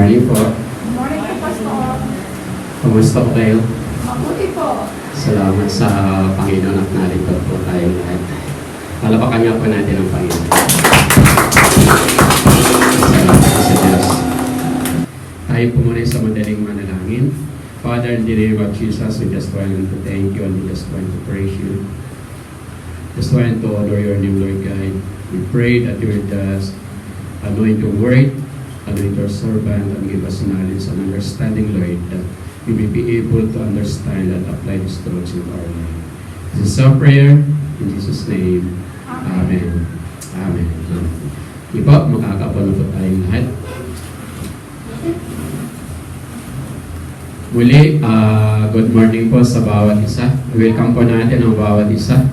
morning po. Good morning po, Pastor. Kumusta po kayo? Mabuti po. Salamat sa Panginoon at narito po tayo lahat. Palapakan nga po natin ang Panginoon. Salamat po sa Diyos. Tayo po muna sa madaling manalangin. Father, in the name of Jesus, we just want to thank you and we just want to praise you. Just want to honor your name, Lord God. We pray that you will just anoint your word, anoint your servant, and give us knowledge and understanding, Lord, that we may be able to understand and apply these truths in our life. This is our prayer, in Jesus' name. Amen. Amen. Ipo, makakapalo po tayong lahat. Muli, good morning po sa bawat isa. Welcome po natin ang bawat isa.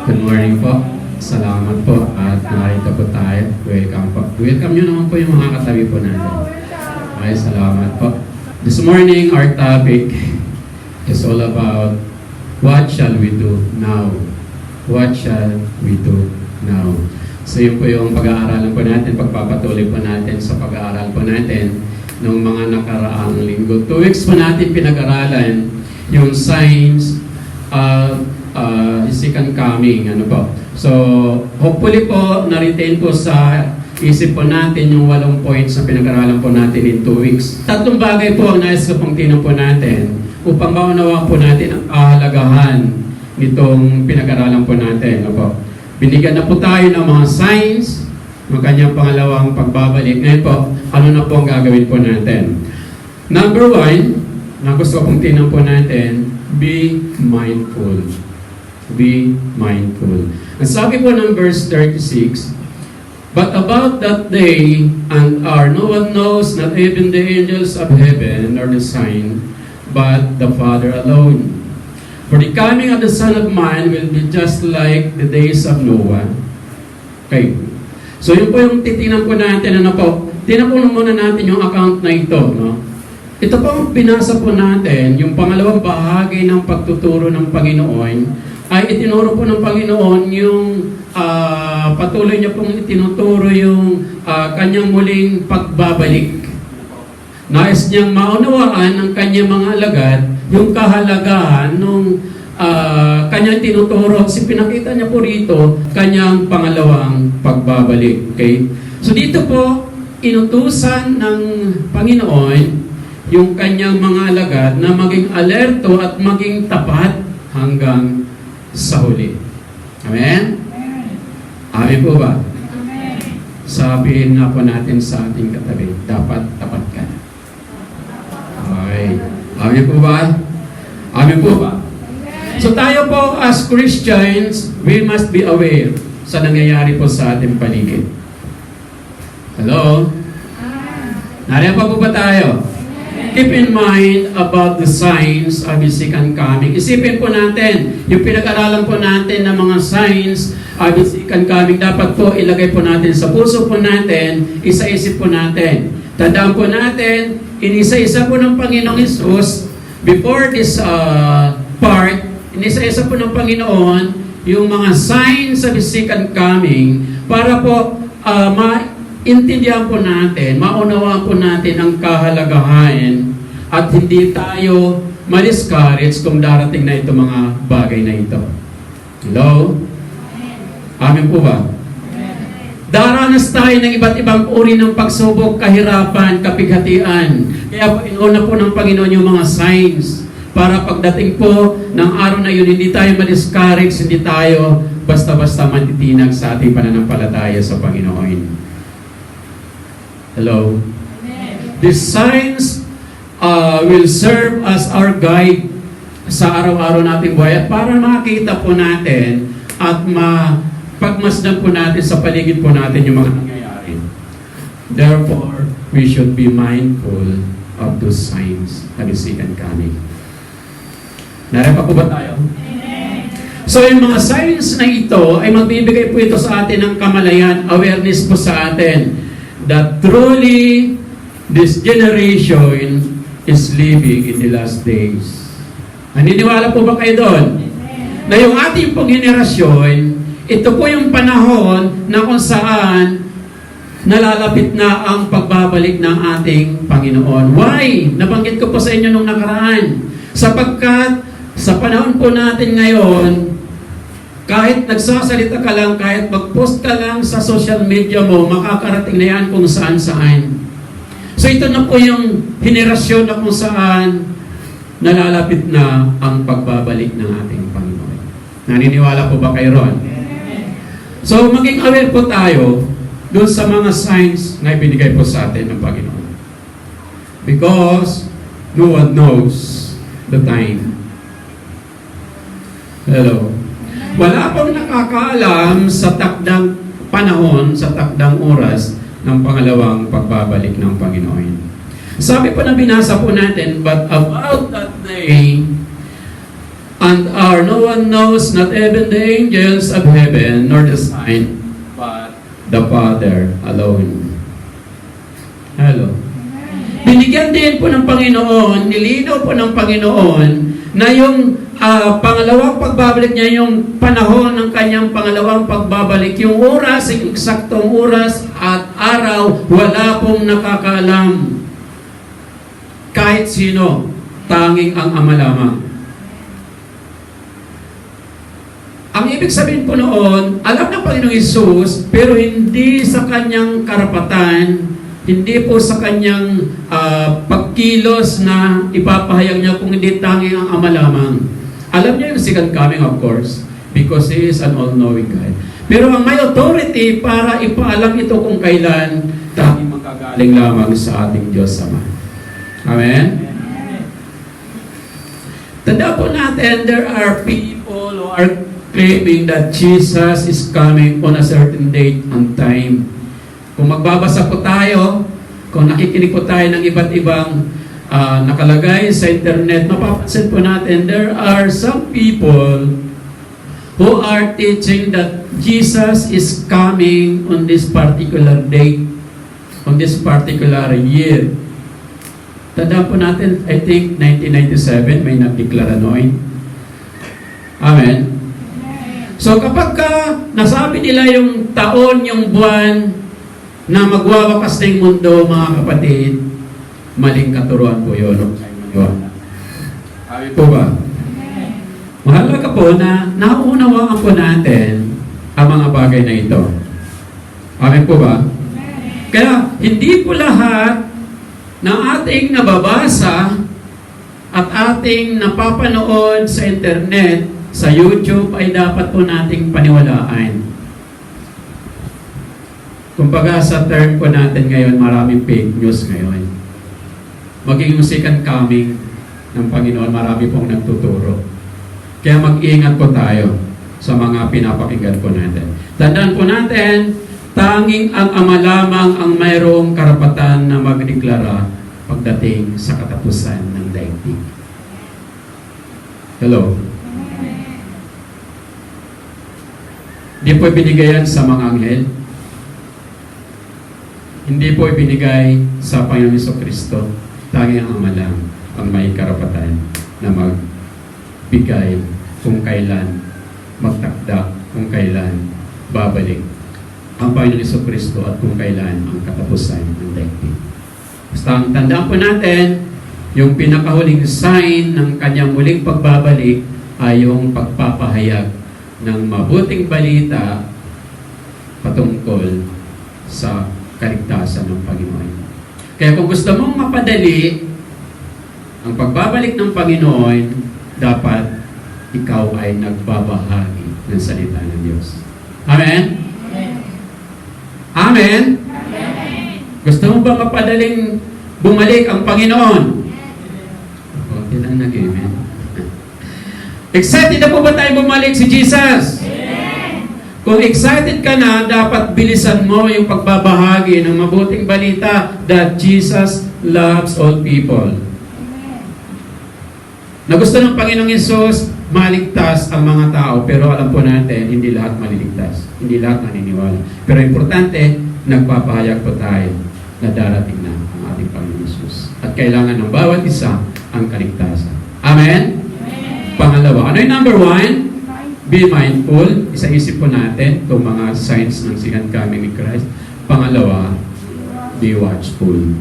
Good morning po. Salamat po at narito po tayo. Welcome po. Welcome nyo naman po yung mga katabi po natin. Ay, salamat po. This morning, our topic is all about what shall we do now? What shall we do now? So yun po yung pag-aaralan po natin, pagpapatuloy po natin sa pag-aaral po natin noong mga nakaraang linggo. 2 weeks po natin pinag-aralan yung signs of second coming. Ano po? So, hopefully po, na-retain po sa isip po natin yung 8 points na pinag-aralan po natin in 2 weeks. 3 bagay po ang nais ko pong tinong po natin upang maunawa po natin ang kahalagahan nitong pinag-aralan po natin. Ano po? Binigyan na po tayo ng mga signs ng kanyang pangalawang pagbabalik. Ngayon po, ano na po ang gagawin po natin? Number 1, na gusto pong tinong po natin, be mindful. Be mindful. Ang sabi po ng verse 36, but about that day and hour, no one knows, not even the angels of heaven or the sign, but the Father alone. For the coming of the Son of Man will be just like the days of Noah. Okay. So yun po yung titingnan po natin. Ano po? Tingnan po muna natin yung account na ito. No? Ito po ang binasa po natin, yung pangalawang bahagi ng pagtuturo ng Panginoon, ay itinuro po ng Panginoon yung patuloy niya pong itinuturo yung kanyang muling pagbabalik. Nais niyang maunawaan ng kanyang mga alagad yung kahalagahan nung kanyang tinuturo. Kasi pinakita niya po rito kanyang pangalawang pagbabalik. Okay? So dito po, inutusan ng Panginoon yung kanyang mga alagad na maging alerto at maging tapat hanggang sa huli. Amen? Amen po ba? Amen. Sabihin na po natin sa ating katabi, dapat tapat ka. Okay. Amen po ba? Amen po ba? So tayo po as Christians, we must be aware sa nangyayari po sa ating paligid. Hello? Nariyan pa po ba tayo? Keep in mind about the signs of His second coming. Isipin po natin, yung pinag-aralan po natin ng mga signs of His second coming, dapat po ilagay po natin sa puso po natin, isa-isip po natin. Tandaan po natin, inisa-isa po ng Panginoong Hesus, before this part, inisa-isa po ng Panginoon yung mga signs of His second coming para po intindihan po natin, maunawaan po natin ang kahalagahan at hindi tayo ma-discourage kung darating na ito mga bagay na ito. Hello? Amen po ba? Daranas tayo ng iba't ibang uri ng pagsubok, kahirapan, kapighatian. Kaya po, inuna po ng Panginoon yung mga signs para pagdating po ng araw na yun, hindi tayo ma-discourage, hindi tayo basta-basta matitinag sa ating pananampalataya sa Panginoon. Hello? Amen. These signs will serve as our guide sa araw-araw nating buhay at para makita po natin at mapagmasdan po natin sa paligid po natin yung mga nangyayari. Therefore, we should be mindful of those signs of His second coming. Nariyan pa po ba tayo? Amen. So yung mga signs na ito ay magbibigay po ito sa atin ng kamalayan, awareness po sa atin that truly this generation is living in the last days. Naniniwala po ba kayo doon? Na yung ating pong henerasyon, ito po yung panahon na kung saan nalalapit na ang pagbabalik ng ating Panginoon. Why? Nabanggit ko po sa inyo nung nakaraan. Sapagkat sa panahon po natin ngayon, kahit nagsasalita ka lang, kahit mag-post ka lang sa social media mo, makakarating na yan kung saan-saan. So ito na po yung henerasyon na kung saan nalalapit na ang pagbabalik ng ating Panginoon. Naniniwala po ba kayo ron? So maging aware po tayo doon sa mga signs na ibinigay po sa atin ng Panginoon. Because no one knows the time. Hello. Wala pong nakakaalam sa takdang panahon, sa takdang oras ng pangalawang pagbabalik ng Panginoon. Sabi po na binasa po natin, but about that day and hour, no one knows, not even the angels of heaven, nor the Son, but the Father alone. Hello. Binigyan din po ng Panginoon, nilinaw po ng Panginoon na yung pangalawang pagbabalik niya, yung panahon ng kanyang pangalawang pagbabalik, yung oras, yung eksaktong oras at araw, wala pong nakakaalam. Kahit sino, tanging ang Ama lamang. Ang ibig sabihin po noon, alam ng Panginoong Hesus, pero hindi sa kanyang karapatan, hindi po sa kanyang pagkilos na ipapahayag niya kung hindi tanging ang Ama lamang. Alam niya yung second coming, of course, because He is an all-knowing God. Pero ang may authority para ipaalam ito kung kailan, tanging magagaling lamang sa ating Diyos Ama. Amen? Tanda po natin, there are people who are claiming that Jesus is coming on a certain date and time. Kung magbabasa po tayo, kung nakikinig po tayo ng iba't ibang nakalagay sa internet, mapapansin po natin, there are some people who are teaching that Jesus is coming on this particular date, on this particular year. Tandaan po natin, I think 1997 may nagdeklara noon. Amen. So kapag nasabi nila yung taon, yung buwan na magwawakas na yung mundo, mga kapatid, maling katuruan po yun. Amen po ba? Mahalaga po na nauunawaan po natin ang mga bagay na ito. Amen po ba? Kaya hindi po lahat ng ating nababasa at ating napapanood sa internet, sa YouTube, ay dapat po nating paniwalaan. Kumbaga sa term po natin ngayon, maraming fake news ngayon. Maging yung second coming ng Panginoon, marami pong nagtuturo. Kaya mag-ingat po tayo sa mga pinapakinggan po natin. Tandaan po natin, tanging ang Ama lamang ang mayroong karapatan na magdeklara pagdating sa katapusan ng daigdig. Hello? Hindi po ibinigay yan sa mga anghel. Hindi po ibinigay sa Panginoon Jesucristo. Tanging ang Ama lang ang may karapatan na magbigay kung kailan, magtakda kung kailan babalik ang Panginoon Jesucristo at kung kailan ang katapusan ng daigdig. Basta ang tandaan po natin, yung pinakahuling sign ng kanyang muling pagbabalik ay yung pagpapahayag ng mabuting balita patungkol sa kaligtasan ng Panginoon. Kaya kung gusto mong mapadali ang pagbabalik ng Panginoon, dapat ikaw ay nagbabahagi ng salita ng Diyos. Amen? Amen? Gusto mo ba mapadaling bumalik ang Panginoon? Okay lang nag-amen. Excited na po ba tayo bumalik si Jesus? Kung excited ka na, dapat bilisan mo yung pagbabahagi ng mabuting balita that Jesus loves all people. Na gusto ng Panginoong Hesus, maligtas ang mga tao, pero alam po natin, hindi lahat maliligtas. Hindi lahat naniniwala. Pero importante, nagpapahayag po tayo na darating na ang ating Panginoong Hesus. At kailangan ng bawat isa ang kaligtasan. Amen? Pangalawa, ano yung number 1? Be mindful. Isa-isip po natin itong mga signs ng second coming ni Christ. Pangalawa, be watchful.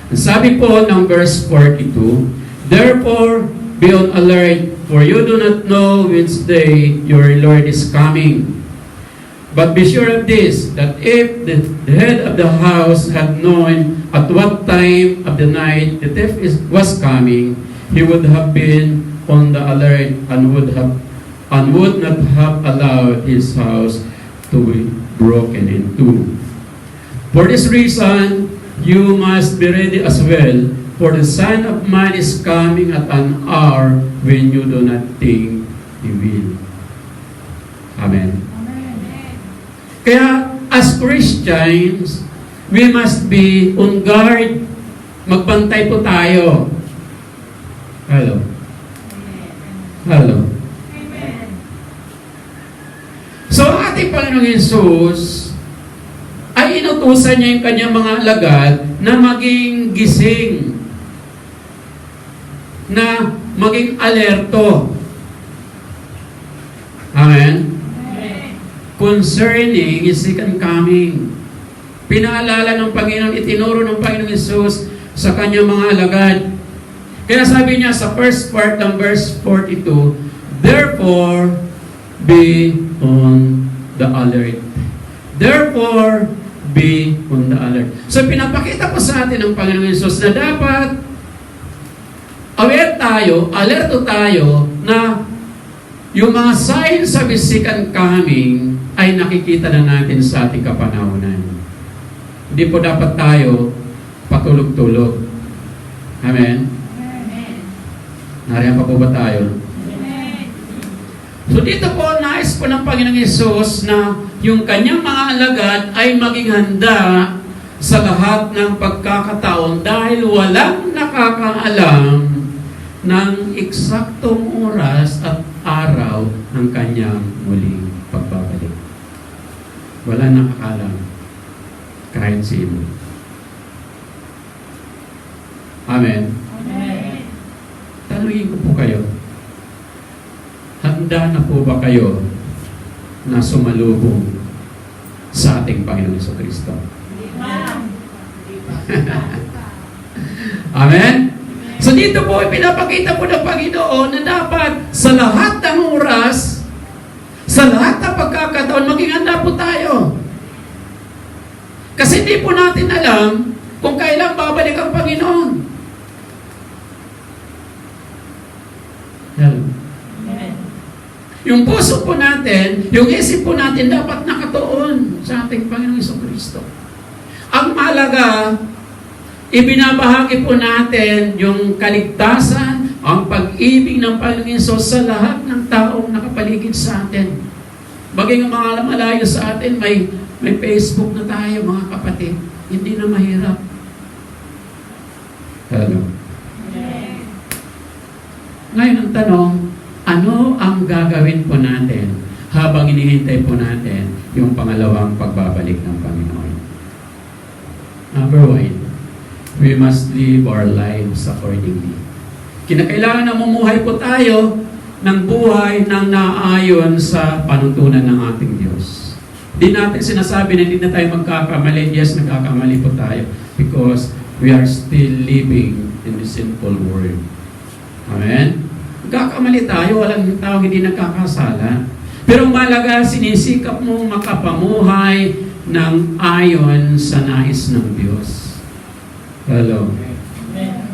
Ang sabi po ng verse 42, therefore, be on alert, for you do not know which day your Lord is coming. But be sure of this, that if the head of the house had known at what time of the night the thief was coming, he would have been on the alert and would not have allowed his house to be broken into. For this reason, you must be ready as well, for the Son of Man is coming at an hour when you do not think he will. Amen. Kaya, as Christians, we must be on guard. Magbantay po tayo. Hello. Hello. So, ating Panginoong Yesus ay inutusan niya yung kanyang mga alagad na maging gising, na maging alerto. Amen? Concerning His second coming. Pinaalala ng Panginoon, itinuro ng Panginoong Yesus sa kanyang mga alagad. Kaya sabi niya sa first part ng verse 42, therefore, be on the alert. Therefore, be on the alert. So, pinapakita po sa atin ng Panginoong Yesus na dapat aware tayo, alerto tayo na yung mga signs of His second coming ay nakikita na natin sa ating kapanahunan. Hindi po dapat tayo patulog-tulog. Amen? Nariyan pa po ba tayo? So dito po, nais po ng Panginoong Yesus na yung kanyang mga alagad ay maging handa sa lahat ng pagkakataon dahil walang nakakaalam ng eksaktong oras at araw ng kanyang muling pagbabalik. Walang nakakaalam kahit sino. Amen? Amen. Tanungin ko po kayo, handa na po ba kayo na sumalubong sa ating Panginoong Jesucristo? Amen? So dito po, pinapakita po ng Panginoon na dapat sa lahat ng oras, sa lahat ng pagkakataon, maging handa po tayo. Kasi hindi po natin alam kung kailan babalik ang Panginoon. Hello. Yung puso po natin, yung isip po natin dapat nakatuon sa ating Panginoong Jesucristo. Ang mahalaga, ibinabahagi po natin yung kaligtasan, ang pag-ibig ng Panginoong Hesus sa lahat ng taong nakapaligid sa atin. Maging ang mga malayo sa atin, may Facebook na tayo, mga kapatid. Hindi na mahirap. Hello. Ngayon ang tanong, ano ang gagawin po natin habang inihintay po natin yung pangalawang pagbabalik ng Panginoon? Number 1, we must live our lives accordingly. Kinakailangan na mumuhay po tayo ng buhay ng naayon sa panuntunan ng ating Diyos. Di natin sinasabi na hindi na tayo magkakamali. Yes, nagkakamali po tayo because we are still living in the sinful world. Amen? Nagkakamali tayo, walang tao hindi nagkakasala. Pero malaga, sinisikap mong makapamuhay ng ayon sa nais ng Diyos. Hello.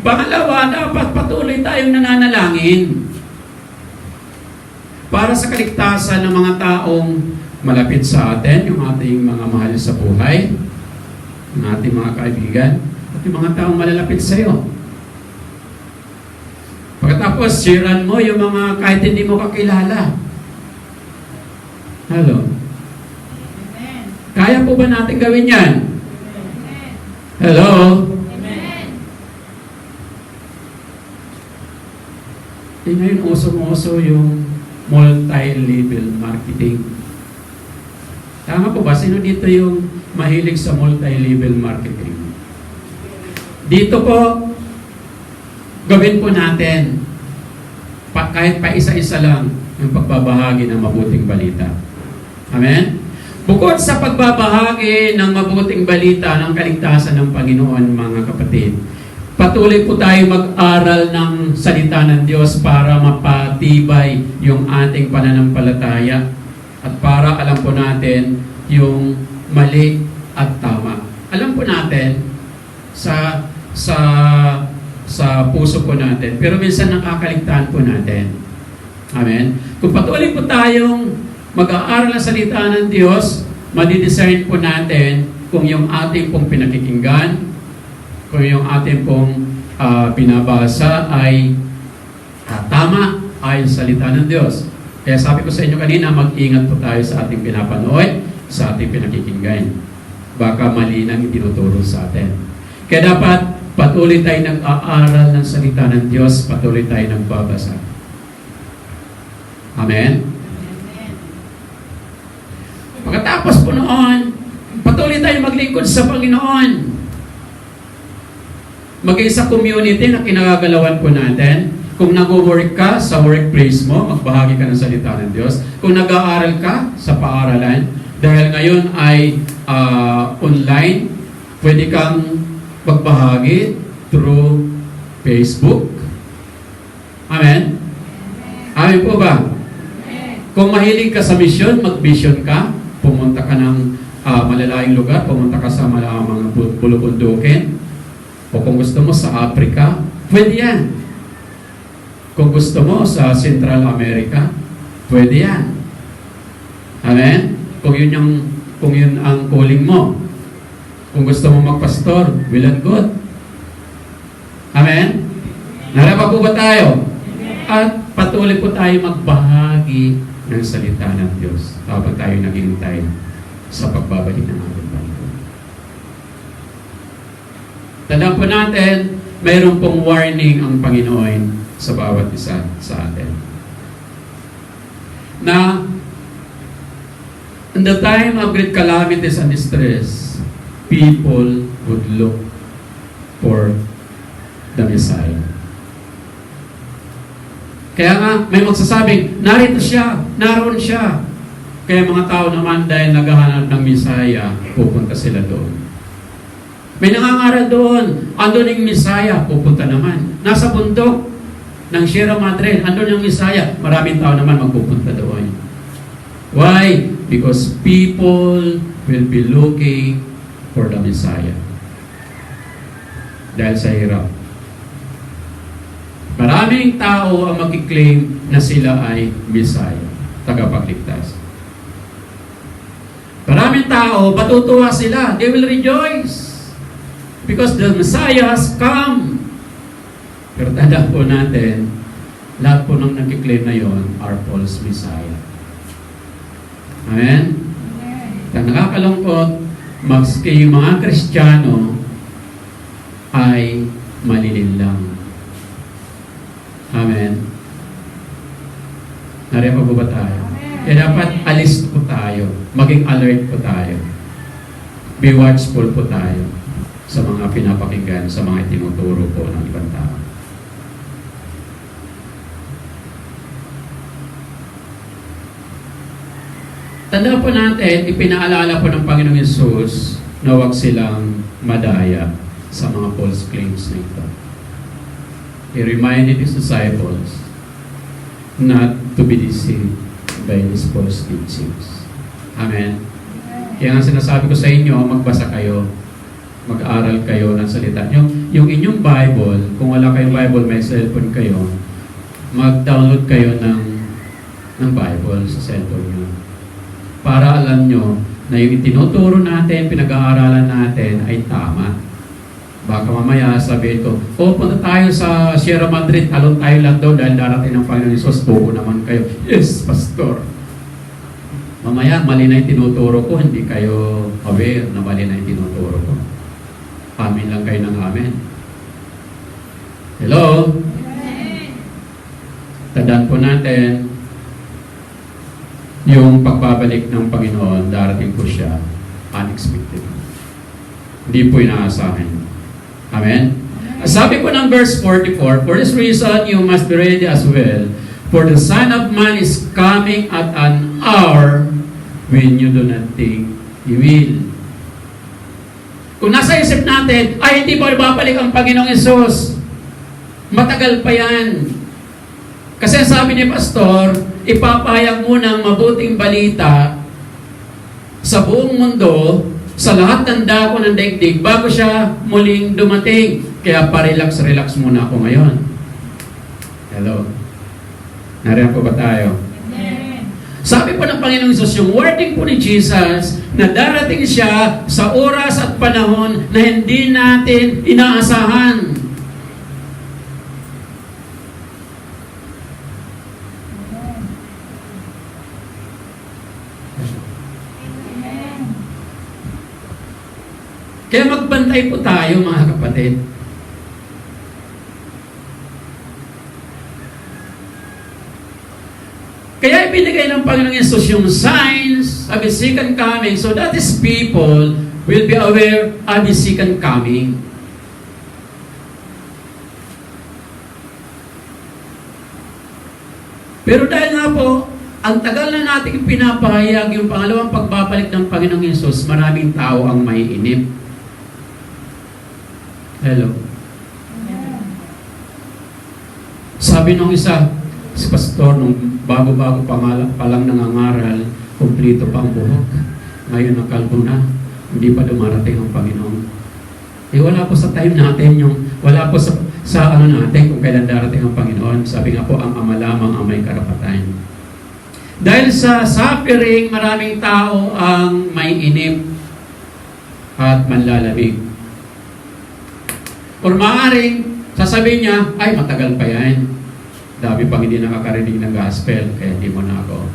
Pangalawa, dapat patuloy tayong nananalangin para sa kaligtasan ng mga taong malapit sa atin, yung ating mga mahal sa buhay, yung ating mga kaibigan, at yung mga taong malalapit sa iyo. Pagkatapos, sharean mo yung mga kahit hindi mo kakilala. Hello. Amen. Kaya po ba natin gawin yan? Amen. Hello? Amen. Ngayon, uso-uso yung multi-level marketing. Tama po ba? Sino dito yung mahilig sa multi-level marketing? Dito po, gawin po natin kahit pa isa-isa lang yung pagbabahagi ng mabuting balita. Amen? Bukod sa pagbabahagi ng mabuting balita ng kaligtasan ng Panginoon, mga kapatid, patuloy po tayo mag-aral ng salita ng Diyos para mapatibay yung ating pananampalataya at para alam po natin yung mali at tama. Alam po natin sa puso po natin, pero minsan nakakaligtaan po natin. Amen? Kung patuloy po tayong mag-aaral ng salita ng Diyos, madidiscern po natin kung yung ating pong pinakikinggan, kung yung ating pong binabasa ay tama ay salita ng Diyos. Kaya sabi ko sa inyo kanina, mag-ingat po tayo sa ating pinapanood, sa ating pinakikinggan. Baka mali nang itinuturo sa atin. Kaya dapat patuloy tayo nag-aaral ng salita ng Diyos, patuloy tayo nagbabasa. Amen? Pagkatapos po noon, patuloy tayo maglingkod sa Panginoon. Maging sa community na kinagagalawan po natin. Kung nag-work ka sa workplace mo, magbahagi ka ng salita ng Diyos. Kung nag-aaral ka sa paaralan, dahil ngayon ay online, pwede kang magbahagi through Facebook. Amen? Amen po ba? Kung mahilig ka sa mission, mag-mission ka. Pumunta ka ng malalayong lugar, pumunta ka sa mga bulubundukin. O kung gusto mo sa Africa, pwede yan. Kung gusto mo sa Central America, pwede yan. Amen? Kung yun ang calling mo. Kung gusto mo magpastor, well and good. Amen? Narapa po ba tayo? At patuloy po tayo magbahagi ng salita ng Diyos habang tayo naghihintay sa pagbabalik ng ating Panginoon. Tandaan po natin, mayroon pong warning ang Panginoon sa bawat isa sa atin. Na in the time of great calamities and distress, people would look for the Messiah. Kaya nga, may magsasabing, narito siya, naroon siya. Kaya mga tao naman, dahil naghahanap ng Messiah, pupunta sila doon. May nangangaral doon, andun yung Messiah, pupunta naman. Nasa bundok ng Sierra Madre, andun yung Messiah, maraming tao naman magpupunta doon. Why? Because people will be looking for the Messiah. Dahil sa hirap. Maraming tao ang mag-claim na sila ay Messiah, tagapagligtas. Maraming tao, patutuwa sila. They will rejoice. Because the Messiah has come. Pero tanda po natin, lahat po ng nag-claim na yon are false Messiah. Amen? Ang nakakalungkot, maski yung mga Kristiyano ay malilinlang. Amen. Nariyan pa ba tayo? Kaya dapat alis po tayo. Maging alert po tayo. Be watchful po tayo sa mga pinapakinggan, sa mga itinuturo po ng ibang tao. Tanda po natin, ipinaalala po ng Panginoong Yesus na huwag silang madaya sa mga false claims na ito. He reminded his disciples not to be deceived by these false teachings. Amen? Kaya nga sinasabi ko sa inyo, magbasa kayo, mag-aral kayo ng salita. Yung inyong Bible, kung wala kayong Bible, may cellphone kayo, mag-download kayo ng Bible sa cellphone nyo. Para alam nyo na yung itinuturo natin, pinag-aaralan natin ay tama. Baka mamaya sabihin ko, punta tayo sa Sierra Madre, talon tayo lang doon dahil darating ng Panginoon Isus, tuko naman kayo. Yes, Pastor. Mamaya, mali na yung tinuturo ko, hindi kayo aware na mali na yung tinuturo ko. Amin lang kayo ng amen. Hello? Tandaan po natin, yung pagbabalik ng Panginoon, darating po siya, unexpected. Hindi po inaasahan. Amen? Sabi po ng verse 44, for this reason, you must be ready as well, for the Son of Man is coming at an hour when you do not think He will. Kung nasa isip natin, ay hindi pa babalik ang Panginoong Hesus, matagal pa yan. Kasi sabi ni Pastor, ipapahayag muna ang mabuting balita sa buong mundo, sa lahat ng dako ng daigdig, bago siya muling dumating. Kaya pa-relax muna ako ngayon. Hello. Nariyan po ba tayo? Amen. Sabi po ng Panginoong Hesus, yung wording po ni Jesus, na darating siya sa oras at panahon na hindi natin inaasahan. Amen. Kaya magbantay po tayo, mga kapatid. Kaya ibinigay ng Panginoong Yesus yung signs of His second coming so that His people will be aware of His second coming. Pero dahil nga po, ang tagal na natin pinapahayag yung pangalawang pagbabalik ng Panginoong Yesus, maraming tao ang maiinip. Hello. Sabi nung isa, si pastor, nung bago-bago pa lang nangangaral, kumplito pa ang buhok. Ngayon nakalbo na, hindi pa dumarating ang Panginoon. Wala po sa time natin yung, wala po sa ano natin kung kailan darating ang Panginoon. Sabi nga po, ang Ama lamang ang may karapatan. Dahil sa suffering, maraming tao ang may inip at manlalamig. Or maaaring, sasabihin niya, ay matagal pa yan. Dami pang hindi nakakarinig ng gospel, kaya hindi mo na ako.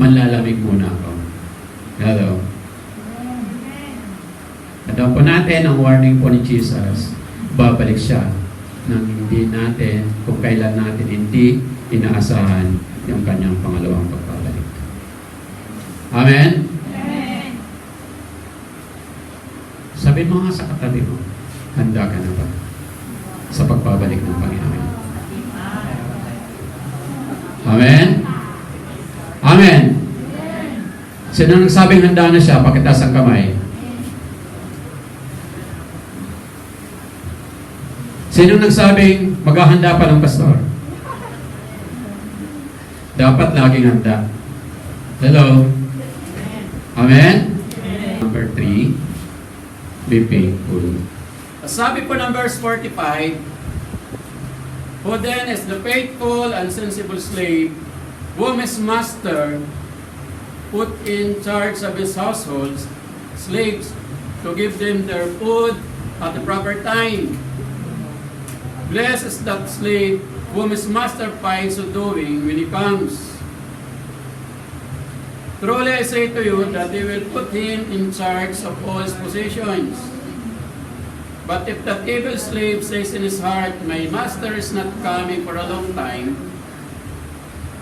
Manlalamig muna ako. Hello. Tandaan po natin ang warning po ni Jesus. Babalik siya nang hindi natin, kung kailan natin hindi inaasahan yung kanyang pangalawang pagbabalik. Amen? Amen. Sabihin mo nga sa katabi mo, handa ka na ba sa pagbabalik ng Panginoon? Amen? Amen. Sino nagsabing handa na siya? Pakitaas ang kamay. Sino nagsabing maghahanda pa ng pastor? Dapat laging handa. Hello? Amen? Number 3, be faithful. Sabi po ng verse 45, who then is the faithful and sensible slave, whom his master put in charge of his households, slaves, to give them their food at the proper time. Blessed is that slave whom his master finds so doing when he comes. Truly I say to you that they will put him in charge of all his possessions. But if that evil slave says in his heart, my master is not coming for a long time,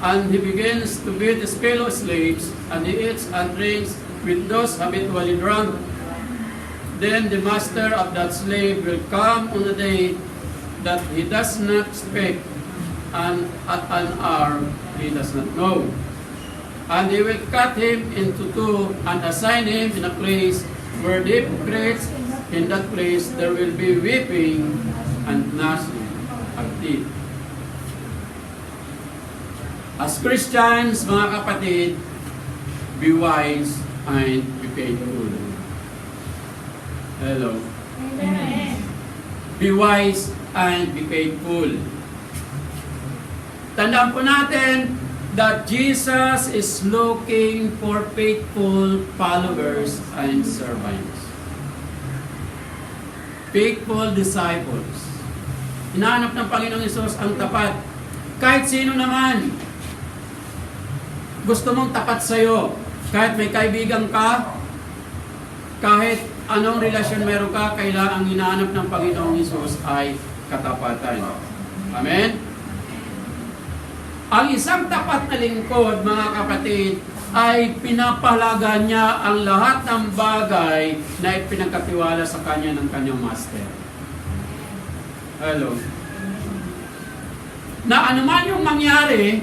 and he begins to beat his fellow slaves, and he eats and drinks with those habitually drunk, then the master of that slave will come on a day that he does not expect, and at an hour he does not know. And he will cut him into two and assign him in a place where the hypocrites. In that place there will be weeping and gnashing of teeth. As Christians, mga kapatid, be wise and be faithful. Hello. Amen. Be wise and be faithful. Tandaan po natin that Jesus is looking for faithful followers and servants. Faithful disciples. Hinahanap ng Panginoong Hesus ang tapat. Kahit sino naman, gusto mong tapat sa'yo. Kahit may kaibigan ka, kahit anong relasyon meron ka, kailangan ang hinahanap ng Panginoong Hesus ay katapatan. Amen? Ang isang tapat na lingkod, mga kapatid, ay pinapahalaga niya ang lahat ng bagay na ipinagkatiwala sa kanya ng kanyang master. Hello. Na anuman yung mangyari,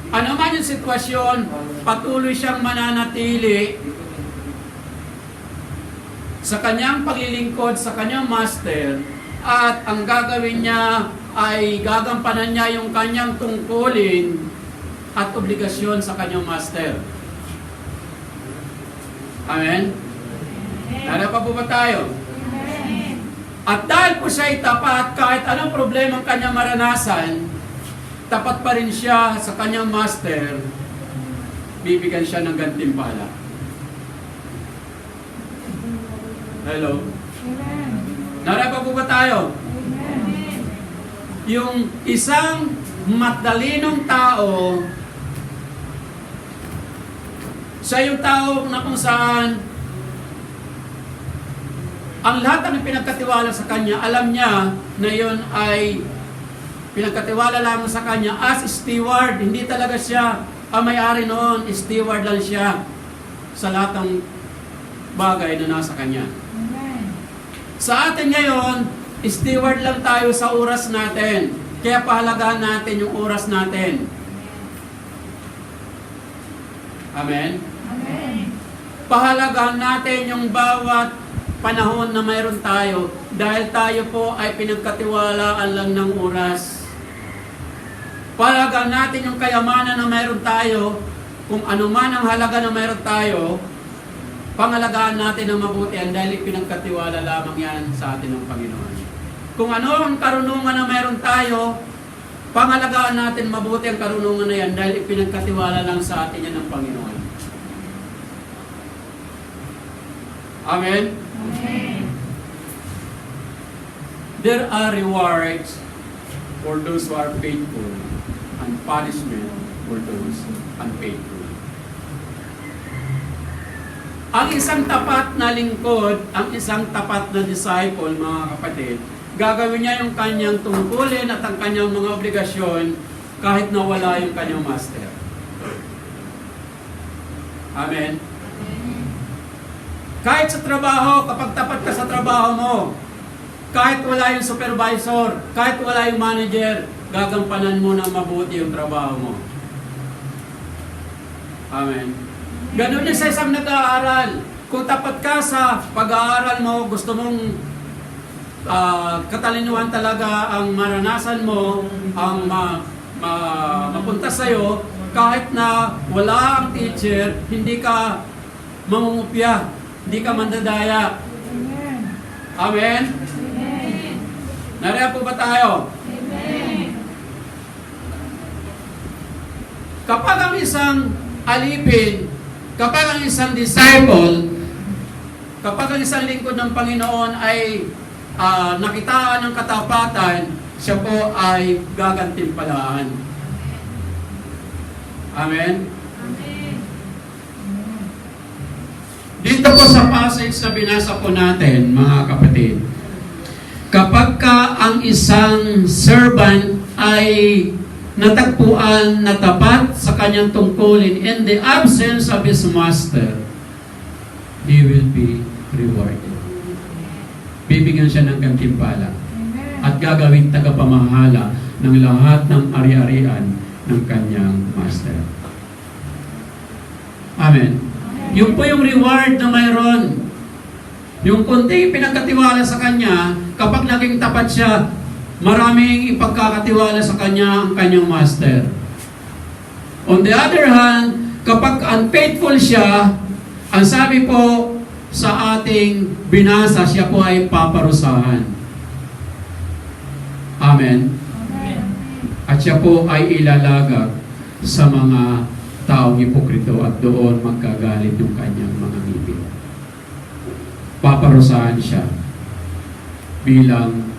Ano man yung sitwasyon, patuloy siyang mananatili sa kanyang paglilingkod sa kanyang master, at ang gagawin niya ay gagampanan niya yung kanyang tungkulin at obligasyon sa kanyang master. Amen? Nara pa po ba tayo? At dahil po siya ay tapat, kahit anong problema ang kanyang maranasan, tapat pa rin siya sa kanyang master, bibigyan siya ng gantimpala. Hello? Nara pa po ba tayo? Yung isang matalinong tao, siya yung tao na kung saan ang lahat ng pinagkatiwala sa kanya, alam niya na yun ay pinagkatiwala lamang sa kanya as steward. Hindi talaga siya ang may-ari noon, steward lang siya sa lahat ng bagay na nasa kanya. Sa atin ngayon, steward lang tayo sa oras natin. Kaya pahalagahan natin yung oras natin. Amen? Pahalagahan natin yung bawat panahon na mayroon tayo dahil tayo po ay pinagkatiwalaan lang ng oras. Pahalagahan natin yung kayamanan na mayroon tayo, kung ano man ang halaga na mayroon tayo, pangalagaan natin ng mabuti dahil pinagkatiwala lamang yan sa atin ng Panginoon. Kung ano ang karunungan na mayroon tayo, pangalagaan natin mabuti ang karunungan na yan dahil pinagkatiwala lang sa atin yan ng Panginoon. Amen? There are rewards for those who are faithful and punishment for those unfaithful. Ang isang tapat na lingkod, ang isang tapat na disciple, mga kapatid, gagawin niya yung kanyang tungkulin at ang kanyang mga obligasyon kahit nawala yung kanyang master. Amen? Kahit sa trabaho, kapag tapat ka sa trabaho mo, kahit wala yung supervisor, kahit wala yung manager, gagampanan mo ng mabuti yung trabaho mo. Amen? Ganun din sa isang nag-aaral. Kung tapat ka sa pag-aaral mo, gusto mong katalinuhan talaga ang maranasan mo, ang mapunta sa'yo, kahit na wala ang teacher, hindi ka mangungupya, hindi ka mandadaya. Amen? Nariyan po ba tayo? Kapag ang isang alipin, kapag ang isang disciple, kapag ang isang lingkod ng Panginoon ay nakitaan ng katapatan, siya po ay gagantimpalaan. Amen? Dito po sa passage na binasa po natin, mga kapatid, kapag ka ang isang servant ay natagpuan na tapat sa kanyang tungkulin in the absence of his master, he will be rewarded. Bibigyan siya ng gantimpala at gagawin tagapamahala ng lahat ng ari-arian ng kanyang master. Amen. Yung po yung reward na mayroon. Yung kunting pinagkatiwala sa kanya, kapag naging tapat siya, maraming ipagkakatiwala sa kanya ang kanyang master. On the other hand, kapag unfaithful siya, ang sabi po sa ating binasa, siya po ay paparusahan. Amen? At siya po ay ilalagak sa mga taong hipokrito at doon magkagalit yung kanyang mga ngipin. Paparusahan siya bilang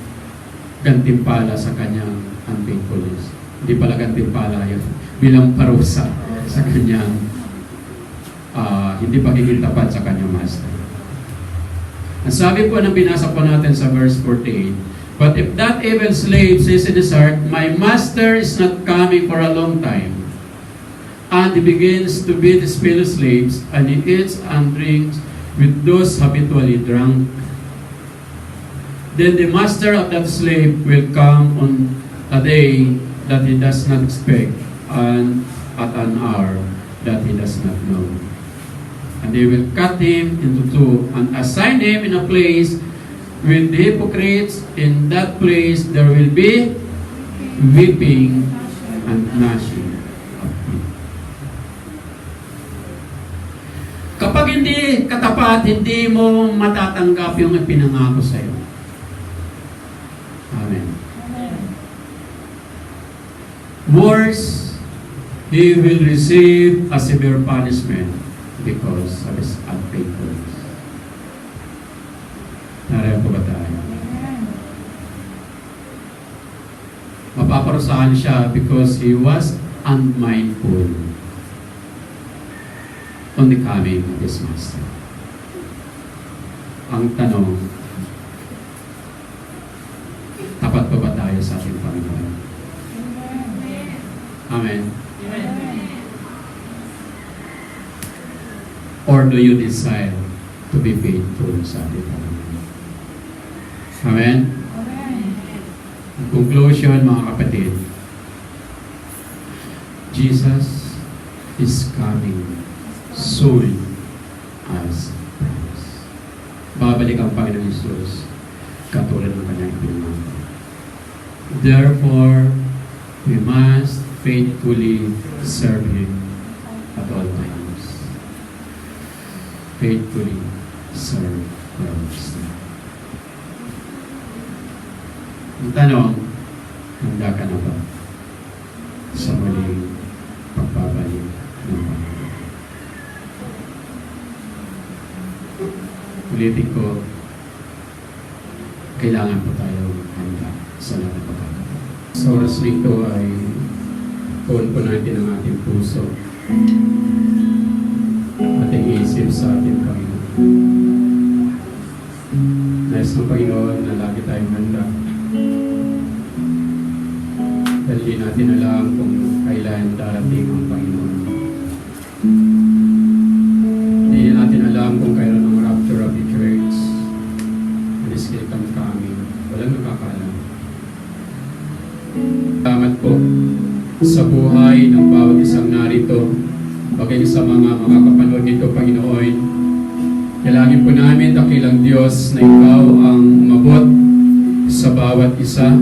gantimpala sa kanyang unfaithfulness. Hindi pala gantimpala yun. Bilang parusa sa kanyang hindi pagiging tapat sa kanyang master. Ang sabi po ng binasa po natin sa verse 48, "But if that evil slave says in his heart, my master is not coming for a long time, and he begins to beat his fellow slaves, and he eats and drinks with those habitually drunk, then the master of that slave will come on a day that he does not expect, and at an hour that he does not know. And they will cut him into two and assign him in a place with the hypocrites. In that place there will be weeping and gnashing of teeth. Kapag hindi katapat, hindi mo matatanggap yung ipinangako sa iyo. Amen. Worse, he will receive a severe punishment because of his unfaithfulness. Nariyan po ba tayo? Mapaparusahan siya because he was unmindful on the coming of his master. Ang tanong, tapat pa ba tayo sa ating Panginoon? Amen. Or do you desire to be faithful sa ating Panginoon? Amen? In conclusion, mga kapatid, Jesus is coming soon as promised. Babalik ang Panginoon Jesus katulad ng kanyang pinangako. Therefore, we must faithfully serve Him at all times. Faithfully serve our Master. Ang tanong, handa ka na ba sa muling pagbabalik ng Panginoon? Ulitin ko, kailangan po tayo handa sa lahat ng pagkakataon. Sa oras nito ay tuon po natin ang ating puso, ating isip sa ating Panginoon. Nais ng Panginoon na lagi tayong handa. Dahil di natin alam kung kailan darating ang Panginoon. Hindi natin alam kung kailan ang rapture of the church. When is it coming? Walang nakakaalam. Salamat po sa buhay ng bawat isang narito, bagay sa mga makakapanood nito, Panginoon. Dalangin po namin, dakilang Diyos, na Ikaw ang umabot sa bawat isa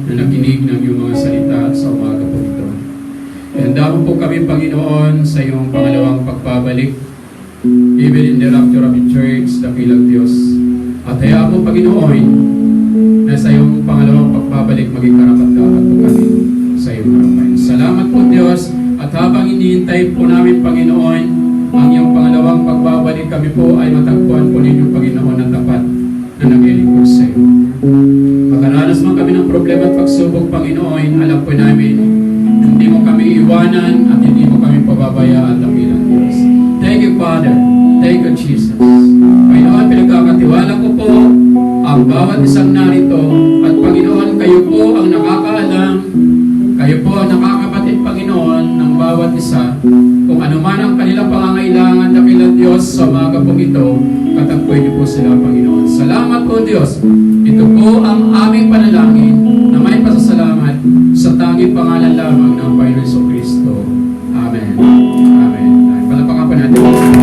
na nakinig ng iyong mga salita sa umaga po ito. Handa po kami, Panginoon, sa iyong pangalawang pagbabalik, even in the rapture of the church, dakilang Diyos. At hayaan mo, Panginoon, na sa iyong pangalawang pagbabalik, maging karapat-dapat po kami sa iyong harapan. Salamat po, Diyos, at habang iniintay po namin, Panginoon, ang iyong pangalawang pagbabalik, kami po ay matagpuan po ninyo, Panginoon, na tapat na naglilingkod sa iyo. Makaranas man kami ng problema at pagsubok, Panginoon, alam po namin, hindi mo kami iwanan at hindi mo kami pababayaan, dakilang Diyos. Thank you, Father. Thank you, Jesus. Panginoon, pinagkakatiwala ko po ang bawat isang narito at Panginoon, kayo po ang nakakaalam, kayo po ang nakakapatid, Panginoon, ng bawat isa. Kung ano man ang kanilang pangangailangan, dakilang Diyos, sa umaga pong ito, katagpoy niyo po sila, Panginoon. Salamat po, Diyos. Ito po ang aming panalangin na may pasasalamat sa tanging pangalan lamang ng Panginoon Kristo. Amen. Amen. Palapakan po natin.